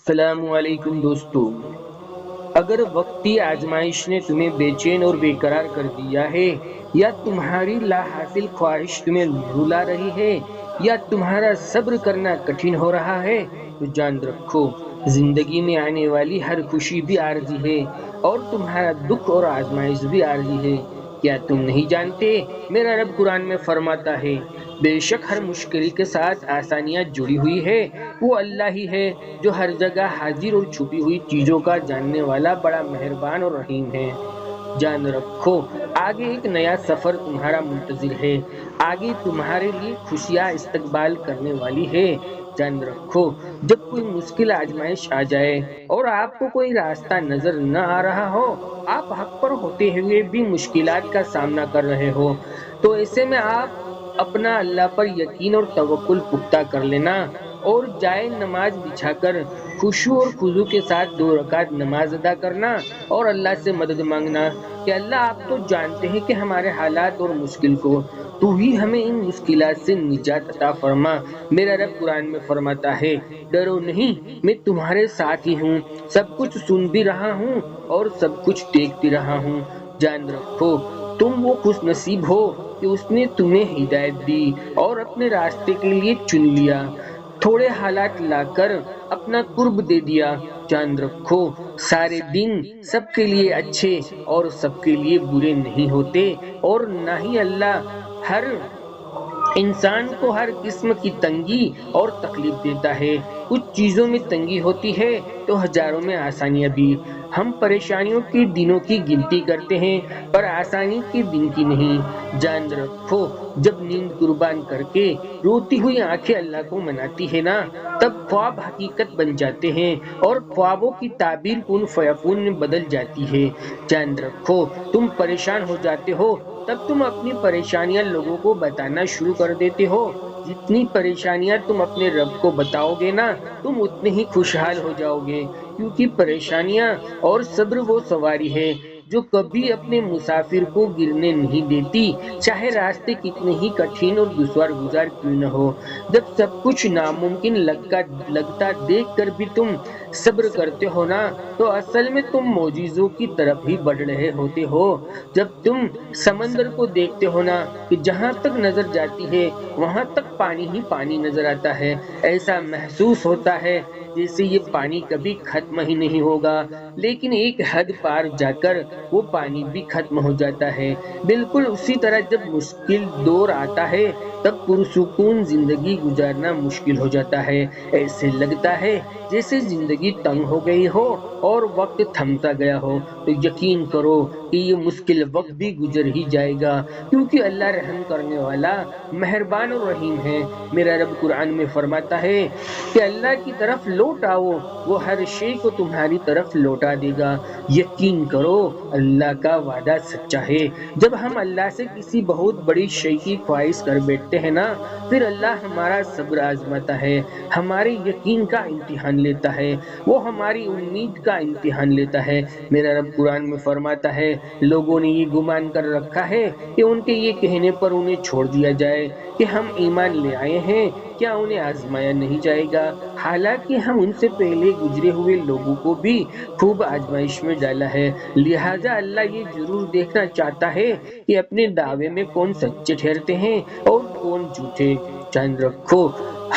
السلام علیکم دوستو، اگر وقتی آزمائش نے تمہیں بے چین اور بے قرار کر دیا ہے، یا تمہاری لا حاصل خواہش تمہیں رلا رہی ہے، یا تمہارا صبر کرنا کٹھن ہو رہا ہے، تو جان رکھو زندگی میں آنے والی ہر خوشی بھی عارضی ہے، اور تمہارا دکھ اور آزمائش بھی عارضی ہے۔ کیا تم نہیں جانتے؟ میرا رب قرآن میں فرماتا ہے، بے شک ہر مشکل کے ساتھ آسانیاں جڑی ہوئی ہے۔ وہ اللہ ہی ہے جو ہر جگہ حاضر اور چھپی ہوئی چیزوں کا جاننے والا بڑا مہربان اور رحیم ہے۔ جان رکھو آگے ایک نیا سفر تمہارا منتظر ہے، آگے تمہارے لیے خوشیاں استقبال کرنے والی ہے۔ جان رکھو جب کوئی مشکل آزمائش آ جائے اور آپ کو کوئی راستہ نظر نہ آ رہا ہو، آپ حق پر ہوتے ہوئے بھی مشکلات کا سامنا کر رہے ہو، تو ایسے میں آپ اپنا اللہ پر یقین اور توکل پختہ کر لینا، اور جائے نماز بچھا کر خشوع اور خضوع کے ساتھ 2 رکعت نماز ادا کرنا اور اللہ سے مدد مانگنا کہ اللہ آپ تو جانتے ہیں کہ ہمارے حالات اور مشکل کو، تو ہی ہمیں ان مشکلات سے نجات عطا فرما۔ میرا رب قرآن میں فرماتا ہے، ڈرو نہیں، میں تمہارے ساتھ ہی ہوں، سب کچھ سن بھی رہا ہوں اور سب کچھ دیکھ بھی رہا ہوں۔ جان رکھو تم وہ خوش نصیب ہو کہ اس نے تمہیں ہدایت دی اور اپنے راستے کے لیے چن لیا، تھوڑے حالات لا کر اپنا قرب دے دیا۔ جان رکھو سارے دن سب کے لیے اچھے اور سب کے لیے برے نہیں ہوتے، اور نہ ہی اللہ ہر انسان کو ہر قسم کی تنگی اور تکلیف دیتا ہے۔ کچھ چیزوں میں تنگی ہوتی ہے تو ہزاروں میں آسانیاں بھی۔ ہم پریشانیوں کے دنوں کی گنتی کرتے ہیں پر آسانی کے دن کی نہیں۔ جان رکھو جب نیند قربان کر کے روتی ہوئی آنکھیں اللہ کو مناتی ہے نا، تب خواب حقیقت بن جاتے ہیں اور خوابوں کی تعبیر کن فیکون میں بدل جاتی ہے۔ جان رکھو تم پریشان ہو جاتے ہو تب تم اپنی پریشانیاں لوگوں کو بتانا شروع کر دیتے ہو۔ جتنی پریشانیاں تم اپنے رب کو بتاؤ گے نا، تم اتنے ہی خوشحال ہو جاؤ گے، کیونکہ پریشانیاں اور صبر وہ سواری ہے جو کبھی اپنے مسافر کو گرنے نہیں دیتی، چاہے راستے کتنے ہی کٹھن اور دشوار گزار کیوں نہ ہو۔ جب سب کچھ ناممکن لگتا دیکھ کر بھی تم صبر کرتے ہو نا، تو اصل میں تم معجزوں کی طرف ہی بڑھ رہے ہوتے ہو۔ جب تم سمندر کو دیکھتے ہو نا کہ جہاں تک نظر جاتی ہے وہاں تک پانی ہی پانی نظر آتا ہے، ایسا محسوس ہوتا ہے جیسے یہ پانی کبھی ختم ہی نہیں ہوگا، لیکن ایک حد پار جا کر وہ پانی بھی ختم ہو جاتا ہے۔ بالکل اسی طرح جب مشکل دور آتا ہے تب پرسکون زندگی گزارنا مشکل ہو جاتا ہے، ایسے لگتا ہے جیسے زندگی تنگ ہو گئی ہو اور وقت تھمتا گیا ہو۔ تو یقین کرو کہ یہ مشکل وقت بھی گزر ہی جائے گا، کیونکہ اللہ رحم کرنے والا مہربان اور رحیم ہے۔ میرا رب قرآن میں فرماتا ہے کہ اللہ کی طرف لوٹ آؤ، وہ ہر شے کو تمہاری طرف لوٹا دے گا۔ یقین کرو اللہ کا وعدہ سچا ہے۔ جب ہم اللہ سے کسی بہت بڑی شے کی خواہش کر بیٹھتے ہیں نا، پھر اللہ ہمارا صبر آزماتا ہے، ہمارے یقین کا امتحان لیتا ہے، وہ ہماری امید کا امتحان لیتا ہے۔ میرا رب قرآن میں فرماتا ہے، لوگوں نے یہ گمان کر رکھا ہے کہ ان کے یہ کہنے پر انہیں چھوڑ دیا جائے کہ ہم ایمان لے آئے ہیں، کیا انہیں آزمایا نہیں جائے گا؟ حالانکہ ہم ان سے پہلے گزرے ہوئے لوگوں کو بھی خوب آزمائش میں ڈالا ہے، لہٰذا اللہ یہ ضرور دیکھنا چاہتا ہے کہ اپنے دعوے میں کون سچے ٹھہرتے ہیں اور کون جھوٹے۔ جان رکھو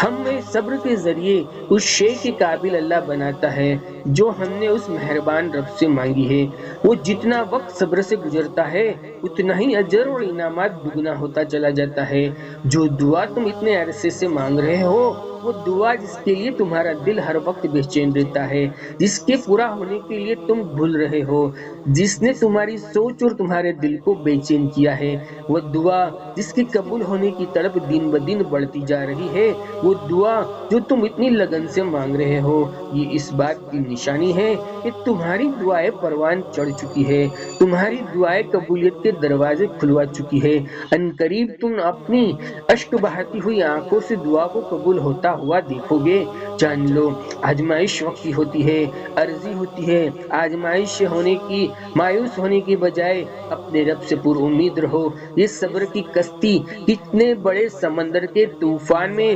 ہمیں صبر کے ذریعے اس شے کے قابل اللہ بناتا ہے جو ہم نے اس مہربان رب سے مانگی ہے۔ وہ جتنا وقت صبر سے گزرتا ہے اتنا ہی اجر اور انعامات دگنا ہوتا چلا جاتا ہے۔ جو دعا تم اتنے عرصے سے مانگ رہے ہو، وہ دعا جس کے لیے تمہارا دل ہر وقت بے چین رہتا ہے، جس کے پورا ہونے کے لیے تم بھول رہے ہو، جس نے تمہاری سوچ اور تمہارے دل کو بے چین کیا ہے، وہ دعا جس کے قبول ہونے کی طلب دن بدن بڑھتی جا رہی ہے، وہ دعا جو تم اتنی لگن سے مانگ رہے ہو، یہ اس بات کی نشانی ہے کہ تمہاری دعائیں پروان چڑھ چکی ہے، تمہاری دعائیں قبولیت کے دروازے کھلوا چکی ہے۔ ان قریب تم اپنی اشک بہاتی ہوئی آنکھوں سے دعا کو قبول ہوتا ہوا دیکھو گے۔ جان لو آزمائش وقتی ہوتی ہے، عرضی ہوتی ہے۔ آزمائش ہونے کی مایوس ہونے کی بجائے اپنے رب سے پر امید رہو۔ یہ صبر کی کشتی کتنے بڑے سمندر کے طوفان میں